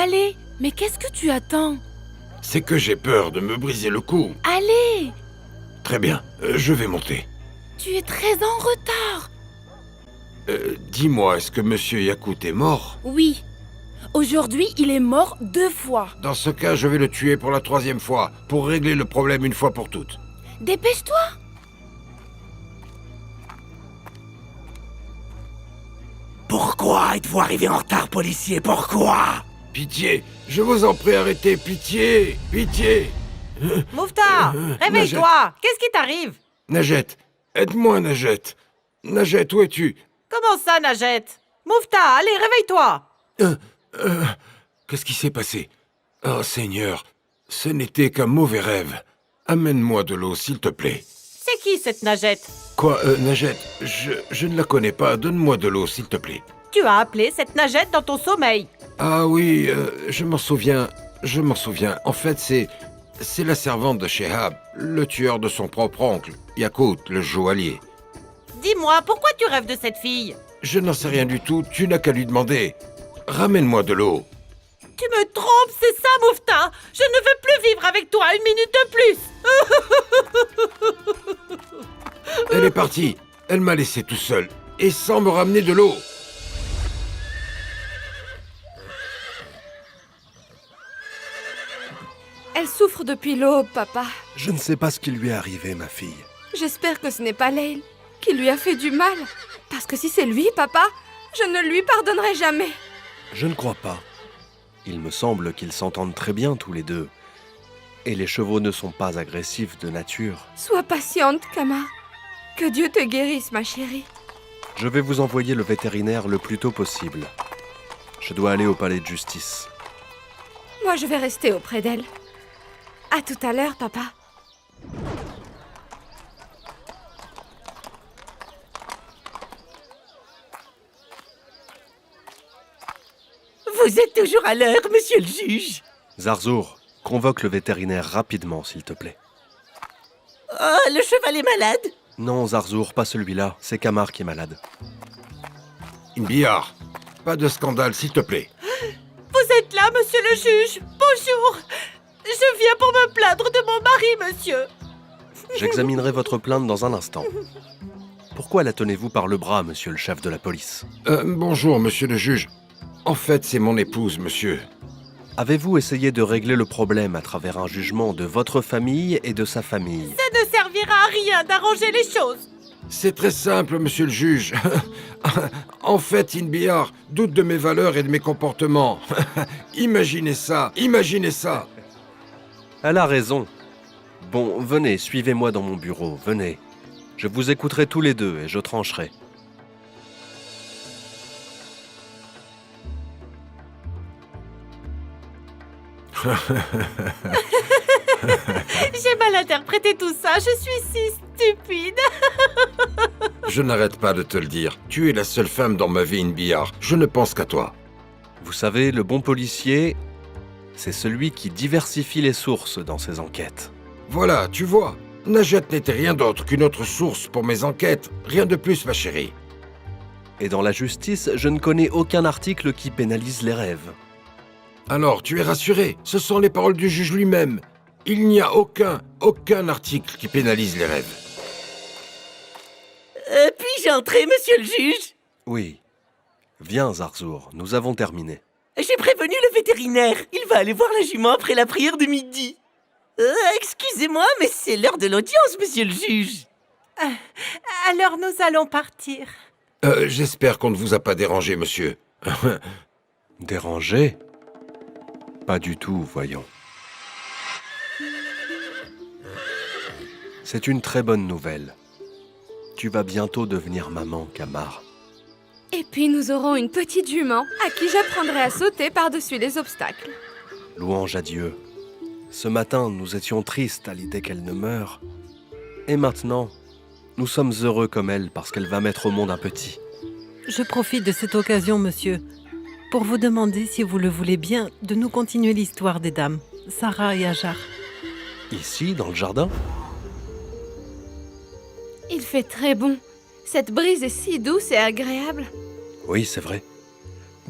Allez, mais qu'est-ce que tu attends? C'est que j'ai peur de me briser le cou. Allez! Très bien, je vais monter. Tu es très en retard. Dis-moi, est-ce que Monsieur Yakut est mort? Oui. Aujourd'hui, il est mort 2 fois. Dans ce cas, je vais le tuer pour la 3e fois, pour régler le problème une fois pour toutes. Dépêche-toi! Pourquoi êtes-vous arrivé en retard, policier? Pourquoi? Pitié, je vous en prie, arrêtez, pitié, pitié. Moufta, réveille-toi. Qu'est-ce qui t'arrive? Najette, aide-moi, Najette. Najette, où es-tu? Comment ça, Najette? Moufta, allez, réveille-toi. Qu'est-ce qui s'est passé? Oh, Seigneur, ce n'était qu'un mauvais rêve. Amène-moi de l'eau, s'il te plaît. C'est qui cette Najette? Quoi, Najette, je ne la connais pas. Donne-moi de l'eau, s'il te plaît. Tu as appelé cette Najette dans ton sommeil. Ah oui, je m'en souviens. En fait, c'est la servante de Shehab, le tueur de son propre oncle, Yakut, le joaillier. Dis-moi, pourquoi tu rêves de cette fille? Je n'en sais rien du tout, tu n'as qu'à lui demander. Ramène-moi de l'eau. Tu me trompes, c'est ça, Moufta. Je ne veux plus vivre avec toi 1 minute de plus. Elle est partie. Elle m'a laissé tout seul. Et sans me ramener de l'eau. Elle souffre depuis l'aube, papa. Je ne sais pas ce qui lui est arrivé, ma fille. J'espère que ce n'est pas Leil qui lui a fait du mal. Parce que si c'est lui, papa, je ne lui pardonnerai jamais. Je ne crois pas. Il me semble qu'ils s'entendent très bien tous les deux. Et les chevaux ne sont pas agressifs de nature. Sois patiente, Kama. Que Dieu te guérisse, ma chérie. Je vais vous envoyer le vétérinaire le plus tôt possible. Je dois aller au palais de justice. Moi, je vais rester auprès d'elle. À tout à l'heure, papa. Vous êtes toujours à l'heure, monsieur le juge. Zarzour, convoque le vétérinaire rapidement, s'il te plaît. Oh, le cheval est malade. Non, Zarzour, pas celui-là. C'est Kamar qui est malade. Inbiar, pas de scandale, s'il te plaît. Vous êtes là, monsieur le juge. Bonjour. Je viens pour me plaindre de mon mari, monsieur. J'examinerai votre plainte dans un instant. Pourquoi la tenez-vous par le bras, monsieur le chef de la police? Bonjour, monsieur le juge. En fait, c'est mon épouse, monsieur. Avez-vous essayé de régler le problème à travers un jugement de votre famille et de sa famille? Ça ne servira à rien d'arranger les choses. C'est très simple, monsieur le juge. En fait, Inbiar doute de mes valeurs et de mes comportements. Imaginez ça, imaginez ça. Elle a raison. Bon, venez, suivez-moi dans mon bureau, venez. Je vous écouterai tous les deux et je trancherai. J'ai mal interprété tout ça. Je suis si stupide. Je n'arrête pas de te le dire. Tu es la seule femme dans ma vie, Inbiar. Je ne pense qu'à toi. Vous savez, le bon policier, c'est celui qui diversifie les sources dans ses enquêtes. Voilà, tu vois. Najat n'était rien d'autre qu'une autre source pour mes enquêtes. Rien de plus, ma chérie. Et dans la justice, je ne connais aucun article qui pénalise les rêves. Alors, tu es rassuré. Ce sont les paroles du juge lui-même. Il n'y a aucun article qui pénalise les rêves. Puis-je entrer, monsieur le juge? Oui. Viens, Zarzour, nous avons terminé. J'ai prévenu le vétérinaire. Il va aller voir la jument après la prière de midi. Excusez-moi, mais c'est l'heure de l'audience, monsieur le juge. Alors nous allons partir. J'espère qu'on ne vous a pas dérangé, monsieur. Dérangé? Pas du tout, voyons. C'est une très bonne nouvelle. Tu vas bientôt devenir maman, Kamar. Et puis nous aurons une petite jument à qui j'apprendrai à sauter par-dessus les obstacles. Louange à Dieu. Ce matin, nous étions tristes à l'idée qu'elle ne meure. Et maintenant, nous sommes heureux comme elle parce qu'elle va mettre au monde un petit. Je profite de cette occasion, monsieur, pour vous demander, si vous le voulez bien, de nous continuer l'histoire des dames, Sarah et Hajar. Ici, dans le jardin? Il fait très bon. Cette brise est si douce et agréable. Oui, c'est vrai.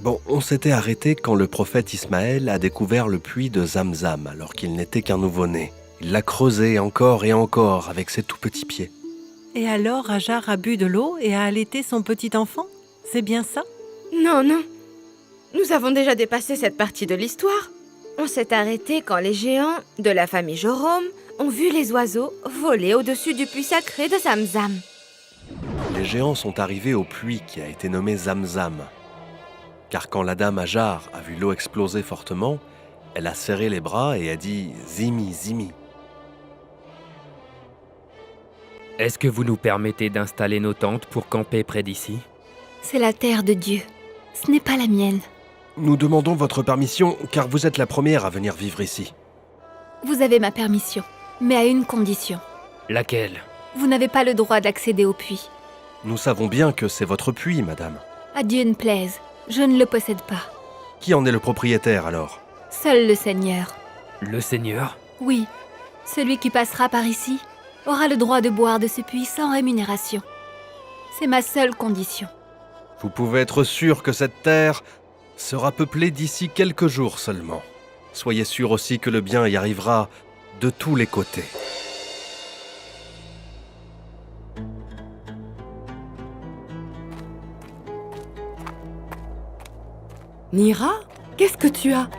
Bon, on s'était arrêté quand le prophète Ismaël a découvert le puits de Zamzam alors qu'il n'était qu'un nouveau-né. Il l'a creusé encore et encore avec ses tout petits pieds. Et alors, Hajar a bu de l'eau et a allaité son petit enfant? C'est bien ça? Non, non. Nous avons déjà dépassé cette partie de l'histoire. On s'est arrêté quand les géants de la famille Jorom ont vu les oiseaux voler au-dessus du puits sacré de Zamzam. Les géants sont arrivés au puits qui a été nommé Zamzam. Car quand la dame Hajar a vu l'eau exploser fortement, elle a serré les bras et a dit « Zimi, Zimi ». Est-ce que vous nous permettez d'installer nos tentes pour camper près d'ici? C'est la terre de Dieu. Ce n'est pas la mienne. Nous demandons votre permission car vous êtes la première à venir vivre ici. Vous avez ma permission, mais à une condition. Laquelle? Vous n'avez pas le droit d'accéder au puits. Nous savons bien que c'est votre puits, madame. À Dieu ne plaise, je ne le possède pas. Qui en est le propriétaire alors? Seul le Seigneur. Le Seigneur? Oui, celui qui passera par ici aura le droit de boire de ce puits sans rémunération. C'est ma seule condition. Vous pouvez être sûr que cette terre sera peuplée d'ici quelques jours seulement. Soyez sûr aussi que le bien y arrivera de tous les côtés. Nira, qu'est-ce que tu as?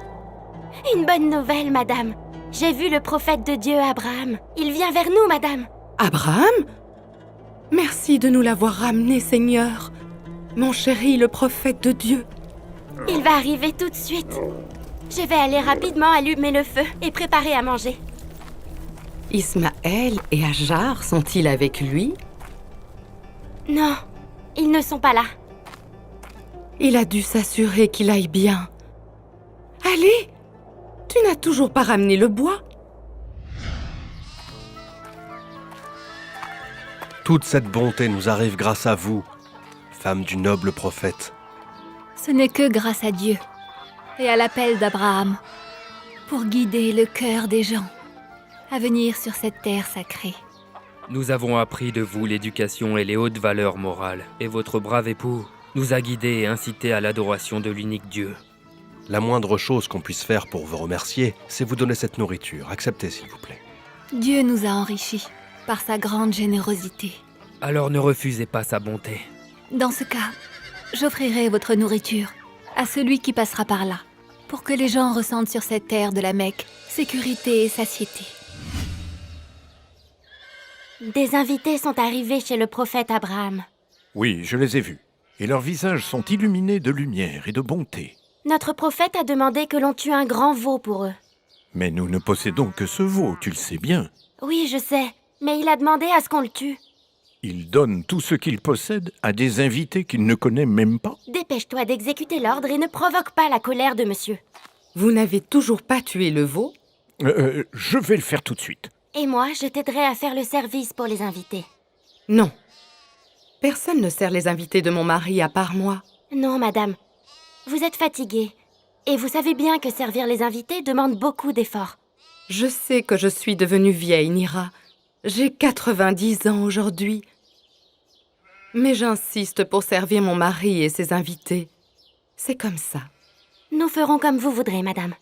Une bonne nouvelle, madame. J'ai vu le prophète de Dieu, Abraham. Il vient vers nous, madame. Abraham? Merci de nous l'avoir ramené, Seigneur. Mon chéri, le prophète de Dieu. Il va arriver tout de suite. Je vais aller rapidement allumer le feu et préparer à manger. Ismaël et Hajar sont-ils avec lui? Non, ils ne sont pas là. Il a dû s'assurer qu'il aille bien. Allez, tu n'as toujours pas ramené le bois? Toute cette bonté nous arrive grâce à vous, femme du noble prophète. Ce n'est que grâce à Dieu et à l'appel d'Abraham pour guider le cœur des gens à venir sur cette terre sacrée. Nous avons appris de vous l'éducation et les hautes valeurs morales, et votre brave époux nous a guidés et incités à l'adoration de l'unique Dieu. La moindre chose qu'on puisse faire pour vous remercier, c'est vous donner cette nourriture. Acceptez, s'il vous plaît. Dieu nous a enrichis par sa grande générosité. Alors ne refusez pas sa bonté. Dans ce cas, j'offrirai votre nourriture à celui qui passera par là, pour que les gens ressentent sur cette terre de la Mecque sécurité et satiété. Des invités sont arrivés chez le prophète Abraham. Oui, je les ai vus. Et leurs visages sont illuminés de lumière et de bonté. Notre prophète a demandé que l'on tue un grand veau pour eux. Mais nous ne possédons que ce veau, tu le sais bien. Oui, je sais, mais il a demandé à ce qu'on le tue. Il donne tout ce qu'il possède à des invités qu'il ne connaît même pas. Dépêche-toi d'exécuter l'ordre et ne provoque pas la colère de monsieur. Vous n'avez toujours pas tué le veau? Je vais le faire tout de suite. Et moi, je t'aiderai à faire le service pour les invités. Non. Personne ne sert les invités de mon mari à part moi. Non, madame. Vous êtes fatiguée. Et vous savez bien que servir les invités demande beaucoup d'efforts. Je sais que je suis devenue vieille, Nira. J'ai 90 ans aujourd'hui. Mais j'insiste pour servir mon mari et ses invités. C'est comme ça. Nous ferons comme vous voudrez, madame.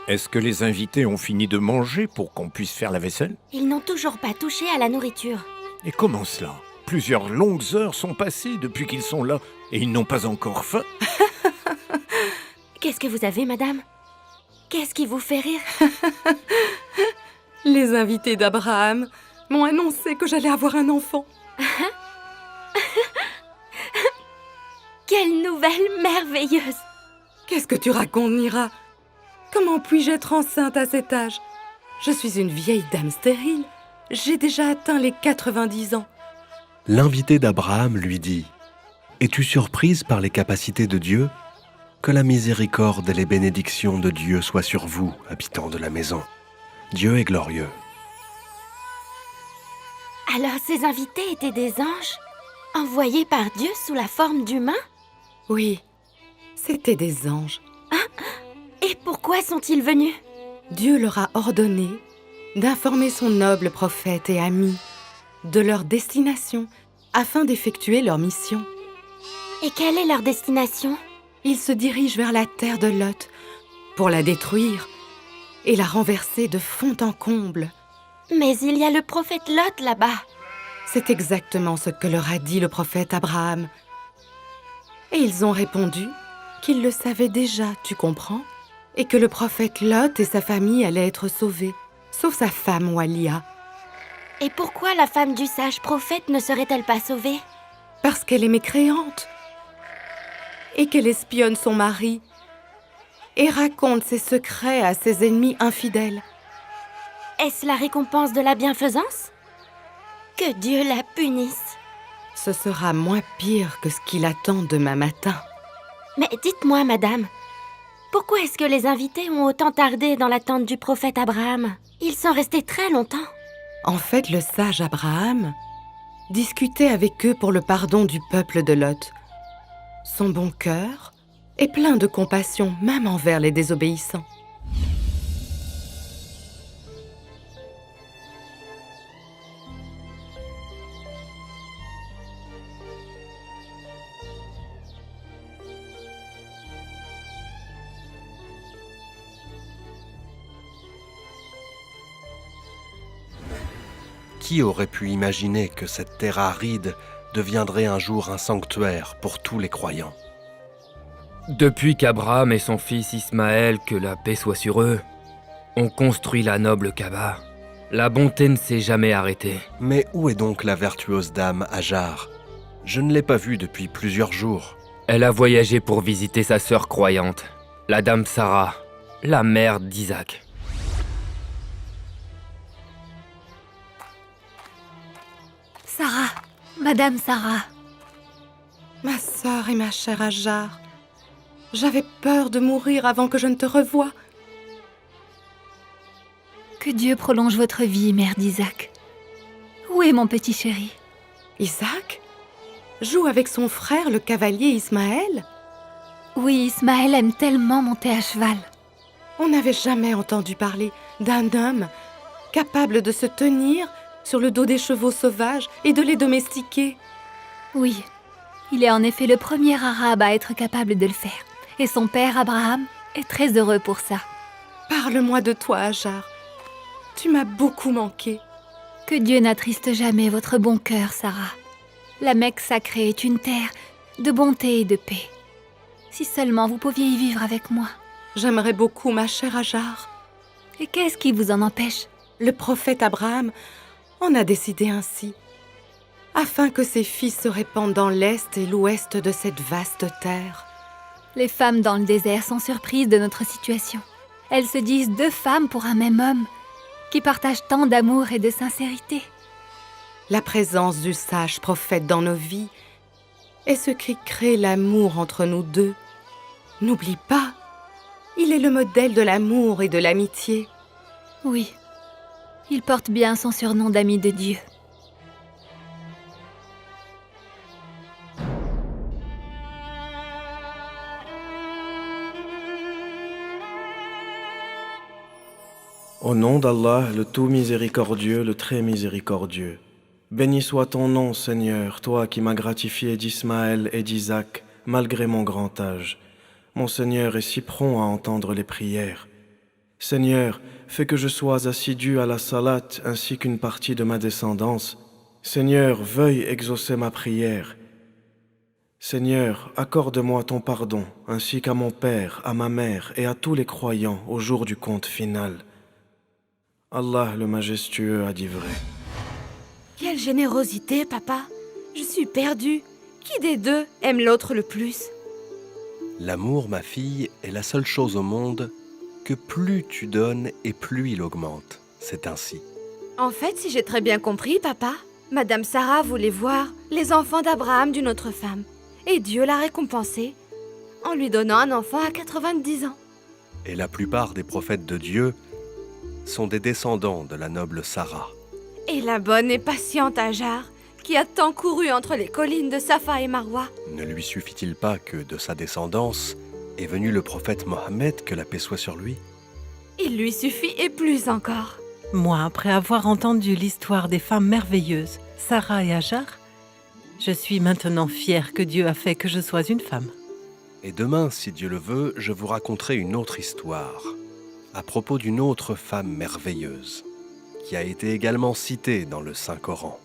Est-ce que les invités ont fini de manger pour qu'on puisse faire la vaisselle? Ils n'ont toujours pas touché à la nourriture. Et comment cela? Plusieurs longues heures sont passées depuis qu'ils sont là et ils n'ont pas encore faim. Qu'est-ce que vous avez, madame? Qu'est-ce qui vous fait rire? Les invités d'Abraham m'ont annoncé que j'allais avoir un enfant. Quelle nouvelle merveilleuse! Qu'est-ce que tu racontes, Nira? Comment puis-je être enceinte à cet âge? Je suis une vieille dame stérile. J'ai déjà atteint les 90 ans. L'invité d'Abraham lui dit « Es-tu surprise par les capacités de Dieu? Que la miséricorde et les bénédictions de Dieu soient sur vous, habitants de la maison. Dieu est glorieux. » Alors ces invités étaient des anges, envoyés par Dieu sous la forme d'humains? Oui, c'étaient des anges. Et pourquoi sont-ils venus? Dieu leur a ordonné d'informer son noble prophète et ami de leur destination afin d'effectuer leur mission. Et quelle est leur destination? Ils se dirigent vers la terre de Lot pour la détruire et la renverser de fond en comble. Mais il y a le prophète Lot là-bas. C'est exactement ce que leur a dit le prophète Abraham. Et ils ont répondu qu'ils le savaient déjà, tu comprends? Et que le prophète Lot et sa famille allaient être sauvés, sauf sa femme Walia. Et pourquoi la femme du sage prophète ne serait-elle pas sauvée? Parce qu'elle est mécréante et qu'elle espionne son mari et raconte ses secrets à ses ennemis infidèles. Est-ce la récompense de la bienfaisance? Que Dieu la punisse. Ce sera moins pire que ce qu'il attend demain matin. Mais dites-moi, madame, pourquoi est-ce que les invités ont autant tardé dans l'attente du prophète Abraham? Ils sont restés très longtemps. En fait, le sage Abraham discutait avec eux pour le pardon du peuple de Lot. Son bon cœur est plein de compassion, même envers les désobéissants. Qui aurait pu imaginer que cette terre aride deviendrait un jour un sanctuaire pour tous les croyants? Depuis qu'Abraham et son fils Ismaël, que la paix soit sur eux, ont construit la noble Kaaba, la bonté ne s'est jamais arrêtée. Mais où est donc la vertueuse dame Hajar? Je ne l'ai pas vue depuis plusieurs jours. Elle a voyagé pour visiter sa sœur croyante, la dame Sarah, la mère d'Isaac. Sarah, Madame Sarah. Ma sœur et ma chère Hajar, j'avais peur de mourir avant que je ne te revoie. Que Dieu prolonge votre vie, mère d'Isaac. Où est mon petit chéri? Isaac joue avec son frère, le cavalier Ismaël? Oui, Ismaël aime tellement monter à cheval. On n'avait jamais entendu parler d'un homme capable de se tenir sur le dos des chevaux sauvages et de les domestiquer. Oui, il est en effet le premier arabe à être capable de le faire. Et son père, Abraham, est très heureux pour ça. Parle-moi de toi, Hajar. Tu m'as beaucoup manqué. Que Dieu n'attriste jamais votre bon cœur, Sarah. La Mecque sacrée est une terre de bonté et de paix. Si seulement vous pouviez y vivre avec moi. J'aimerais beaucoup, ma chère Hajar. Et qu'est-ce qui vous en empêche? Le prophète Abraham en a décidé ainsi, afin que ses fils se répandent dans l'est et l'ouest de cette vaste terre. Les femmes dans le désert sont surprises de notre situation. Elles se disent 2 femmes pour un même homme, qui partagent tant d'amour et de sincérité. La présence du sage prophète dans nos vies est ce qui crée l'amour entre nous deux. N'oublie pas, il est le modèle de l'amour et de l'amitié. Oui, il porte bien son surnom d'ami de Dieu. Au nom d'Allah, le tout miséricordieux, le très miséricordieux. Béni soit ton nom, Seigneur, toi qui m'as gratifié d'Ismaël et d'Isaac, malgré mon grand âge. Mon Seigneur est si prompt à entendre les prières. Seigneur, fais que je sois assidu à la salat ainsi qu'une partie de ma descendance. Seigneur, veuille exaucer ma prière. Seigneur, accorde-moi ton pardon, ainsi qu'à mon père, à ma mère et à tous les croyants au jour du compte final. Allah le majestueux a dit vrai. Quelle générosité, papa. Je suis perdue. Qui des deux aime l'autre le plus? L'amour, ma fille, est la seule chose au monde que plus tu donnes et plus il augmente. C'est ainsi. En fait, si j'ai très bien compris, papa, Madame Sarah voulait voir les enfants d'Abraham d'une autre femme. Et Dieu l'a récompensée en lui donnant un enfant à 90 ans. Et la plupart des prophètes de Dieu sont des descendants de la noble Sarah. Et la bonne et patiente Hajar, qui a tant couru entre les collines de Safa et Marwa. Ne lui suffit-il pas que de sa descendance est venu le prophète Mohammed, que la paix soit sur lui? Il lui suffit et plus encore. Moi, après avoir entendu l'histoire des femmes merveilleuses, Sarah et Hajar, je suis maintenant fière que Dieu a fait que je sois une femme. Et demain, si Dieu le veut, je vous raconterai une autre histoire, à propos d'une autre femme merveilleuse, qui a été également citée dans le Saint-Coran.